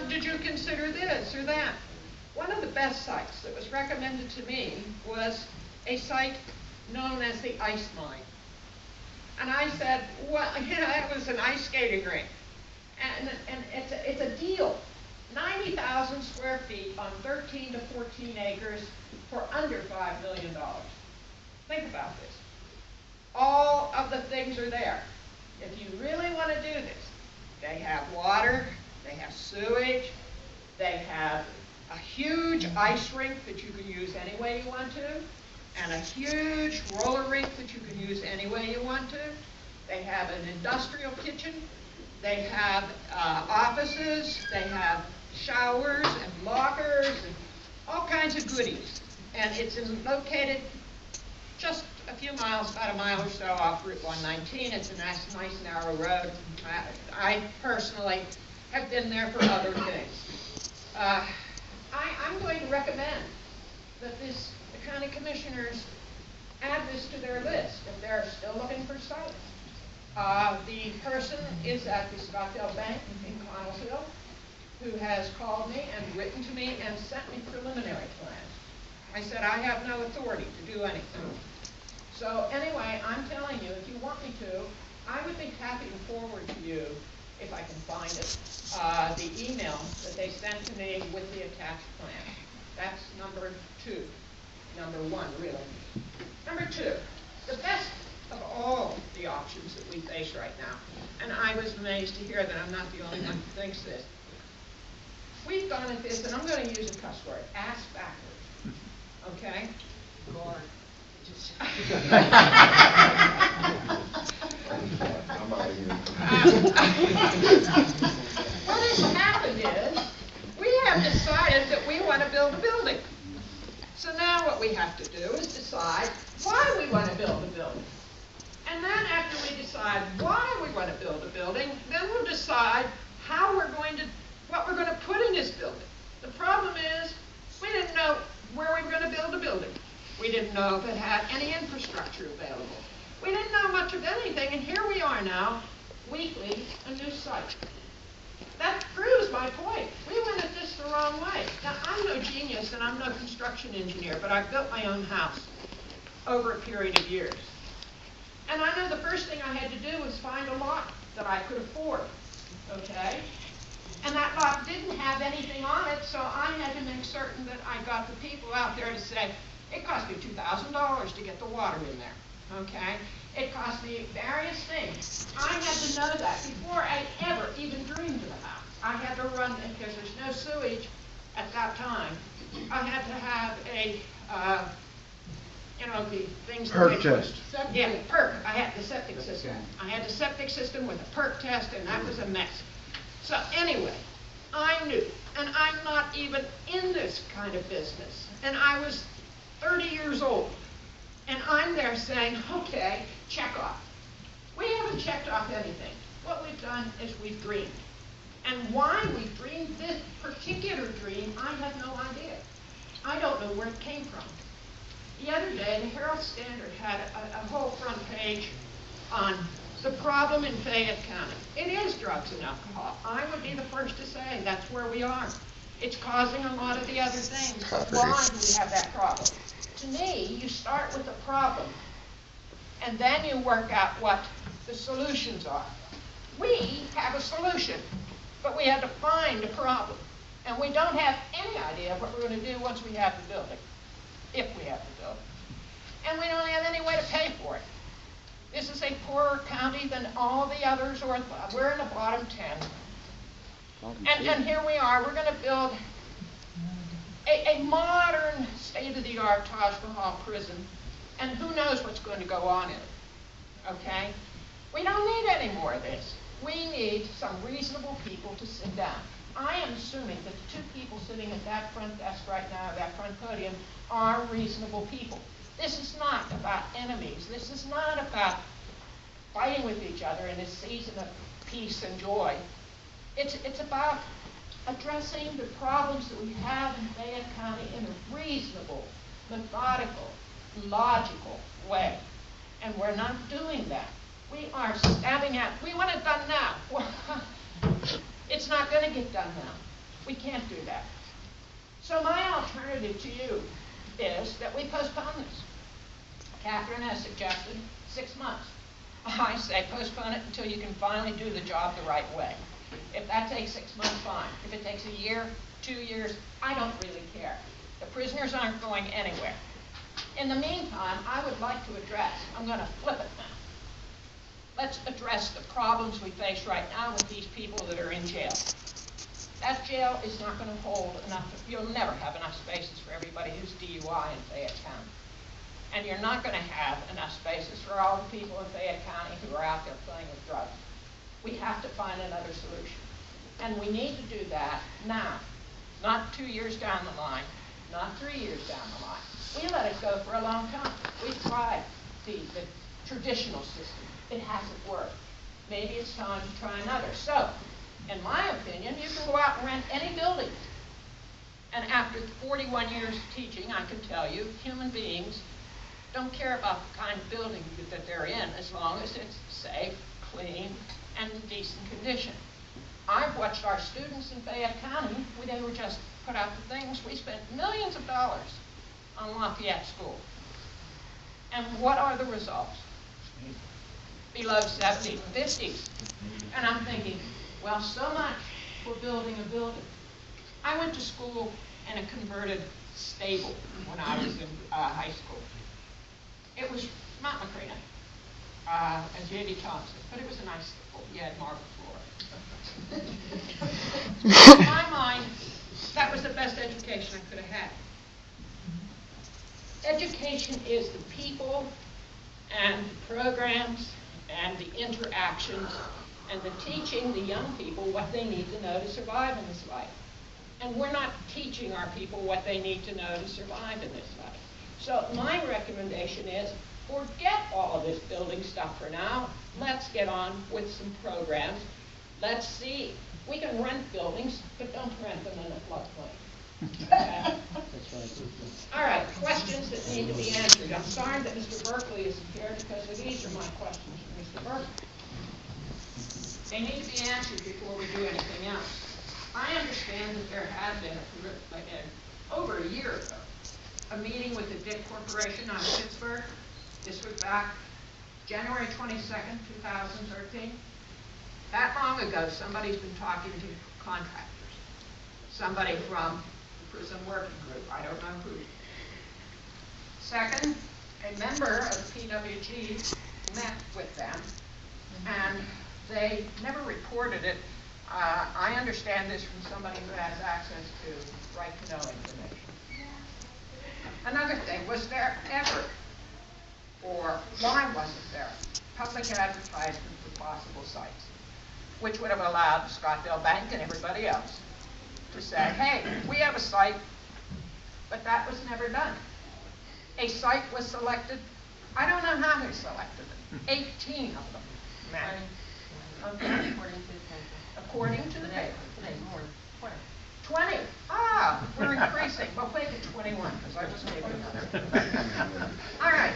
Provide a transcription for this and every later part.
did you consider this or that? One of the best sites that was recommended to me was a site known as the Ice Mine. And I said, well, it was an ice skating rink. And it's a deal. 90,000 square feet on 13 to 14 acres for under $5 million. Think about this. All of the things are there. If you really want to do this, they have water, they have sewage, they have a huge ice rink that you can use any way you want to, and a huge roller rink that you can use any way you want to. They have an industrial kitchen. They have offices. They have showers and lockers and all kinds of goodies. And it's located just a few miles, about a mile or so off Route 119. It's a nice narrow road. I personally have been there for other things. I'm going to recommend that the county commissioners add this to their list if they're still looking for sites. The person is at the Scottsdale Bank in Connellsville, who has called me and written to me and sent me preliminary plans. I said I have no authority to do anything. So anyway, I'm telling you, if you want me to, I would be happy to forward to you, if I can find it, the email that they sent to me with the attached plan. That's number 2. Number 1, really. Number 2, the best of all the options that we face right now, and I was amazed to hear that I'm not the only one who thinks this. We've gone at this, and I'm going to use a cuss word, ass backwards. Okay? Lord. What has happened is we have decided that we want to build a building. So now what we have to do is decide why we want to build a building. And then after we decide why we want to build a building, then we'll decide how we're going to, what we're going to put in this building. The problem is we didn't know where we were going to build a building. We didn't know if it had any infrastructure available. We didn't know much of anything, and here we are now, weekly, a new site. That proves my point. We went at this the wrong way. Now, I'm no genius and I'm no construction engineer, but I've built my own house over a period of years. And I know the first thing I had to do was find a lot that I could afford, okay? And that lot didn't have anything on it, so I had to make certain that I got the people out there to say, it cost me $2,000 to get the water in there, okay? It cost me various things. I had to know that before I ever even dreamed of the house. I had to run, because there's no sewage at that time, I had to have a, the things... Perk test. Yeah, perk. I had the septic system. I had the septic system with a perk test, and that was a mess. So anyway, I knew, and I'm not even in this kind of business, and I was 30 years old, and I'm there saying, okay, check off. We haven't checked off anything. What we've done is we've dreamed. And why we've dreamed this particular dream, I have no idea. I don't know where it came from. The other day, the Herald Standard had a whole front page on the problem in Fayette County. It is drugs and alcohol. I would be the first to say that's where we are. It's causing a lot of the other things. Why do we have that problem? To me, you start with the problem, and then you work out what the solutions are. We have a solution, but we had to find a problem. And we don't have any idea what we're going to do once we have the building, if we have the building. And we don't have any way to pay for it. This is a poorer county than all the others, or we're in the bottom 10. And here we are, we're going to build a modern, state-of-the-art Taj Mahal prison, and who knows what's going to go on in it, okay? We don't need any more of this. We need some reasonable people to sit down. I am assuming that the 2 people sitting at that front desk right now, that front podium, are reasonable people. This is not about enemies. This is not about fighting with each other in this season of peace and joy. It's about addressing the problems that we have in Fayette County in a reasonable, methodical, logical way. And we're not doing that. We are stabbing at, we want it done now. It's not going to get done now. We can't do that. So my alternative to you is that we postpone this. Catherine has suggested 6 months. I say postpone it until you can finally do the job the right way. If that takes 6 months, fine. If it takes a year, 2 years, I don't really care. The prisoners aren't going anywhere. In the meantime, I would like to address, I'm going to flip it now. Let's address the problems we face right now with these people that are in jail. That jail is not going to hold enough, you'll never have enough spaces for everybody who's DUI in Fayette County. And you're not going to have enough spaces for all the people in Fayette County who are out there playing with drugs. We have to find another solution. And we need to do that now, not 2 years down the line, not 3 years down the line. We let it go for a long time. We've tried the traditional system. It hasn't worked. Maybe it's time to try another. So, in my opinion, you can go out and rent any building. And after 41 years of teaching, I can tell you, human beings don't care about the kind of building that they're in as long as it's safe, clean, and in decent condition. I've watched our students in Fayette County, they were just put out the things. We spent millions of dollars on Lafayette School. And what are the results? Below 70s and 50s. And I'm thinking, well, so much for building a building. I went to school in a converted stable when I was in high school. It was not Macrina and J.B. Thompson, but it was a nice school. You had marble floor. In my mind, that was the best education I could have had. Education is the people and the programs and the interactions and the teaching the young people what they need to know to survive in this life. And we're not teaching our people what they need to know to survive in this life. So my recommendation is forget all of this building stuff for now. Let's get on with some programs. Let's see. We can rent buildings, but don't rent them in a floodplain. Okay? All right, questions that need to be answered. I'm sorry that Mr. Berkeley isn't here because these are my questions for Mr. Berkeley. They need to be answered before we do anything else. I understand that there had been, over a year ago, a meeting with the Dick Corporation out of Pittsburgh. This was back January 22nd, 2013. That long ago, somebody's been talking to contractors. Somebody from the prison working group. I don't know who. Second, a member of PWG met with them, and they never reported it. I understand this from somebody who has access to right-to-know information. Another thing, was there ever, or why wasn't there, public advertisement for possible sites, which would have allowed the Scottsdale Bank and everybody else to say, hey, we have a site, but that was never done. A site was selected. I don't know how they selected it. 18 of them. Okay. According to the paper. 20. Ah, we're increasing. Well, make it 21, because I just gave it another. All right.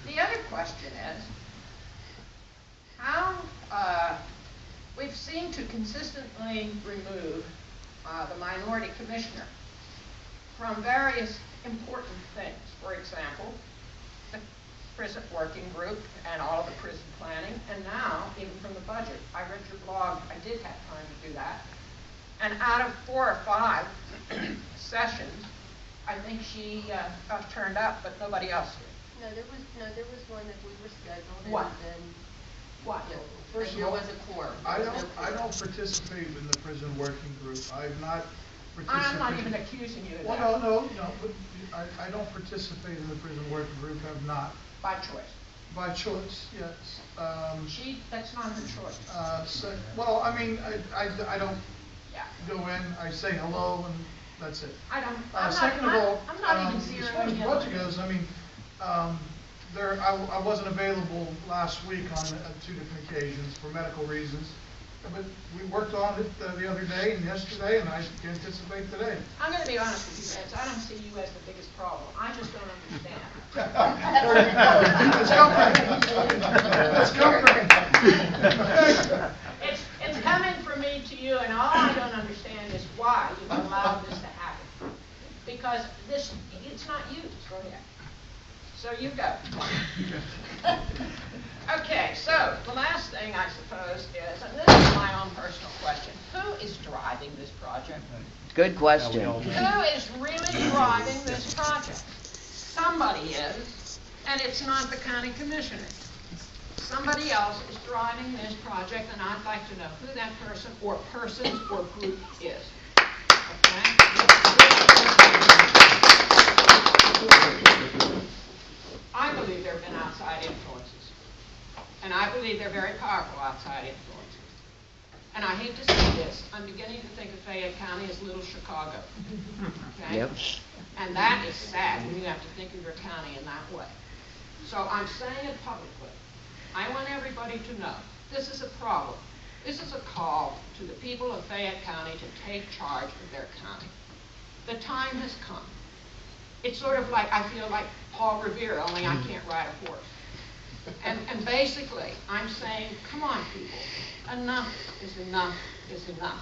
The other question is, how we've seemed to consistently remove the minority commissioner from various important things. For example, the prison working group and all of the prison planning, and now even from the budget. I read your blog. I did have time to do that. And out of 4 or 5 sessions, I think she turned up, but nobody else did. No, there was one that we were scheduled. What? And then, what? Yeah, First there of all, was a quorum. I don't participate in the prison working group. I've not participated. I'm not even accusing you of that. Well, no, but I don't participate in the prison working group. I've not. By choice. By choice, yes. That's not her choice. Well, I mean, I don't Yeah. go in, I say hello, and that's it. Second of all, I'm not even as serious. far as the budget goes, I mean, I wasn't available last week on 2 different occasions for medical reasons, but we worked on it the other day and yesterday, and I anticipate today. I'm going to be honest with you guys. I don't see you as the biggest problem. I just don't understand. Let's go, It's coming from me to you, and all I don't understand is why County that allowed this to happen. Because this, it's not used. Go ahead. So you go. Okay, so the last thing I suppose is, and this is my own personal question, who is driving this project? Good question. Who is really driving this project? Somebody is, and it's not the county commissioner. Somebody else is driving this project, and I'd like to know who that person or persons or group is. Okay? I believe there have been outside influences, and I believe they're very powerful outside influences. And I hate to say this, I'm beginning to think of Fayette County as little Chicago. Okay? Yep. And that is sad when you have to think of your county in that way. So I'm saying it publicly. I want everybody to know this is a problem. This is a call to the people of Fayette County to take charge of their county. The time has come. It's sort of like, I feel like Paul Revere, only I can't ride a horse. And basically, I'm saying, come on, people, enough is enough is enough.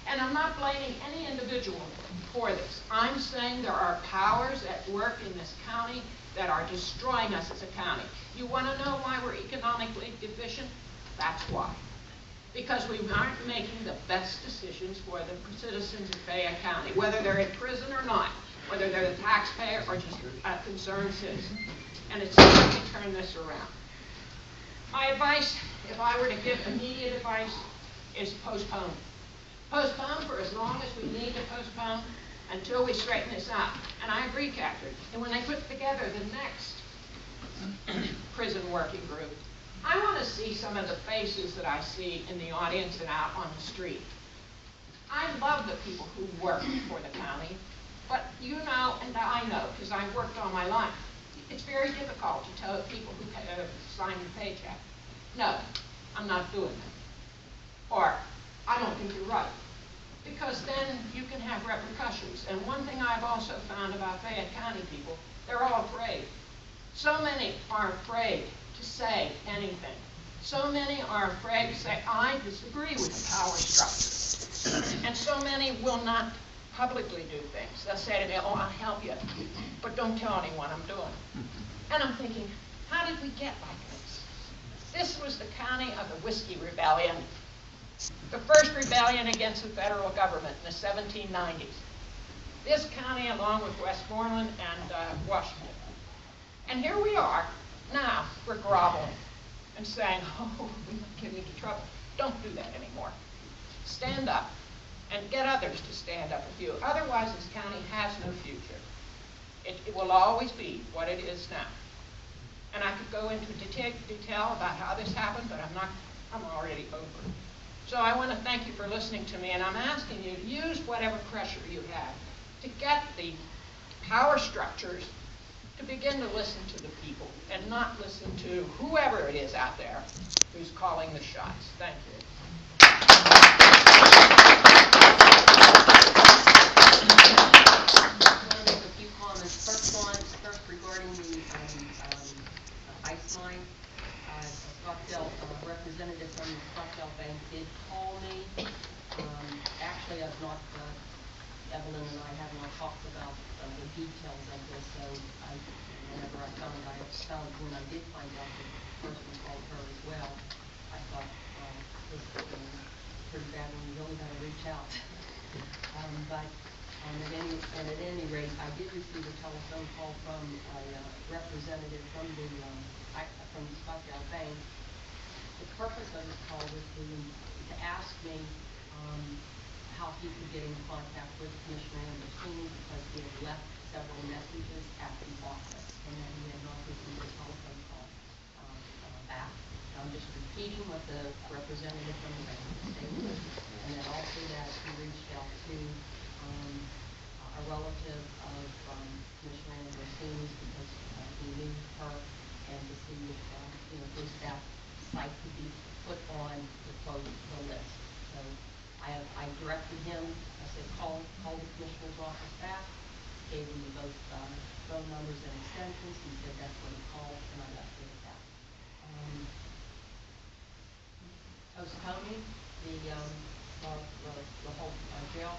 And I'm not blaming any individual for this. I'm saying there are powers at work in this county that are destroying us as a county. You want to know why we're economically deficient? That's why. Because we aren't making the best decisions for the citizens of Fayette County, whether they're in prison or not, whether they're the taxpayer or just a concerned citizen. And it's time to turn this around. My advice, if I were to give immediate advice, is postpone. Postpone for as long as we need to postpone until we straighten this out. And I agree, Catherine. And when they put together the next prison working group, I want to see some of the faces that I see in the audience and out on the street. I love the people who work for the county, but you know, and I know, because I've worked all my life, it's very difficult to tell people who sign your paycheck, no, I'm not doing that. Or, I don't think you're right. Because then you can have repercussions. And one thing I've also found about Fayette County people, they're all afraid. So many are afraid to say anything. So many are afraid to say, I disagree with the power structure. And so many will not publicly do things. They'll say to me, oh, I'll help you, but don't tell anyone I'm doing it. And I'm thinking, how did we get like this? This was the county of the Whiskey Rebellion. The first rebellion against the federal government in the 1790s. This county, along with Westmoreland and Washington. And here we are, now we're groveling and saying, oh, we might get into trouble. Don't do that anymore. Stand up and get others to stand up with you. Otherwise, this county has no future. It will always be what it is now. And I could go into detail about how this happened, but I'm already over it. So I want to thank you for listening to me, and I'm asking you to use whatever pressure you have to get the power structures to begin to listen to the people and not listen to whoever it is out there who's calling the shots. Thank you. I want to make a few comments. First regarding the ice mine. Scottsdale representative from the Scottsdale Bank did call me. Actually, I've not, Evelyn and I have not talked about the details of this, so whenever I found when I did find out that the person called her as well, I thought, this is pretty bad and we really got to reach out. At any rate, I did receive a telephone call from a representative from the Scottsdale Bank. The purpose of this call was to ask me how he could get in contact with Commissioner Anderson because he had left several messages at the office and that he had not received a telephone call back. I'm just repeating what the representative from the bank stated, and then also that he reached out to a relative of Commissioner Anderson's because he knew her, and to see if that site could be put on the list. So I directed him. I said call the commissioner's office back. Gave him both phone numbers and extensions. He said that's what he called, and I left it at that. Postponing the whole jail.